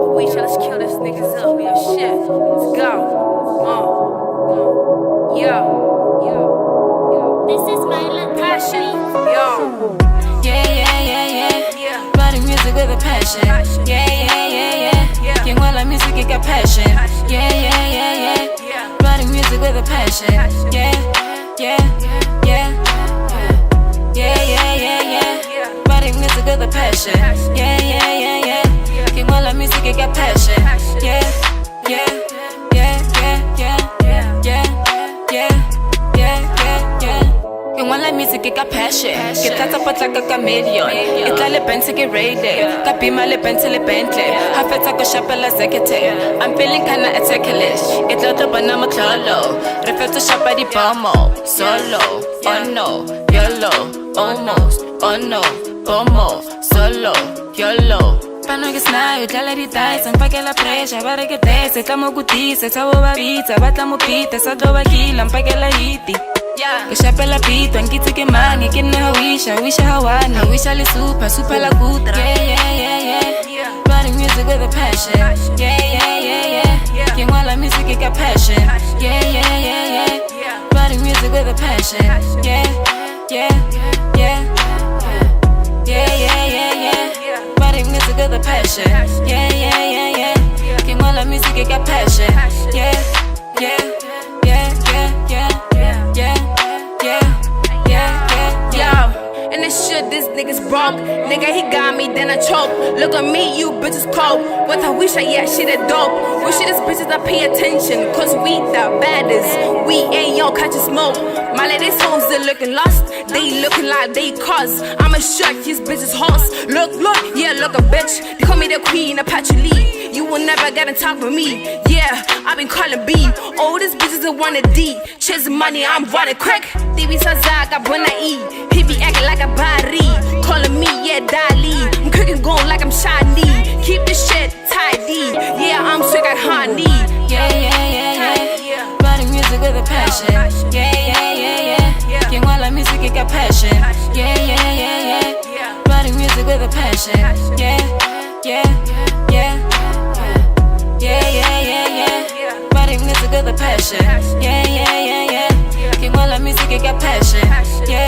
Hawisha, let's kill this niggas up, yo, shit. Let's go. This is my Passion, yo. Yeah. Writing music with a passion. Yeah. Quien la music que got passion. Yeah. Writing music with a passion. Yeah. Writing music with a passion. Yeah. Quien la music que got passion. Yeah. La music que got passion. Que trata pot like a chameleon. Itla le Bentley ke rated. Ka bima le Bentley le Bentley. Hafetsa ko shapela executive. I'm feeling kinda attacklish. Itla to bana maklolo. Refetsa shapa di bomo. Solo. Oh no. YOLO. Almost. Oh no. Bomo. Solo. YOLO. Pano que snayo, ya le ditais, empaque la presa, para que te se tamo gutise, sabo babita, batamo pita, sa doba kila, empaque la hiti. Que shape la pito, ankiti que man, que ne Hawisha, Hawisha Hawana, Hawisha le super la kutra. Yeah. Writing music with a passion. Yeah. Quien la music que got passion. Yeah. Writing music with a passion. Yeah. Writing music with a passion. Yeah. Quien la music que got passion. Yeah. And this shit, this nigga's broke. Nigga, he got me, then I choke. Look at me, you bitches cold. With Hawisha, yeah, she the dope. Wish this bitches that pay attention, cause we the baddest. We ain't young, catching smoke. My ladies hoes, they looking lost. They looking like they cause. I'ma shut these bitches horse. Look, yeah, look a bitch. They call me the queen of Pertu Lee. You will never get on top of me. Yeah, I've been calling B. All these bitches that wanna D. Chasing money, I'm running quick. DB Sazaga, when I eat. He be acting like a body. Calling me, yeah, Dali. I'm cooking gold like I'm shiny. Keep this shit tidy. Yeah, I'm sick like honey. Yeah. Writing music with a passion. Yeah. Quien la music que got passion. Yeah. Writing music with a passion. Yeah. Writing music with a passion. Yeah. Quien la music que got passion. Yeah.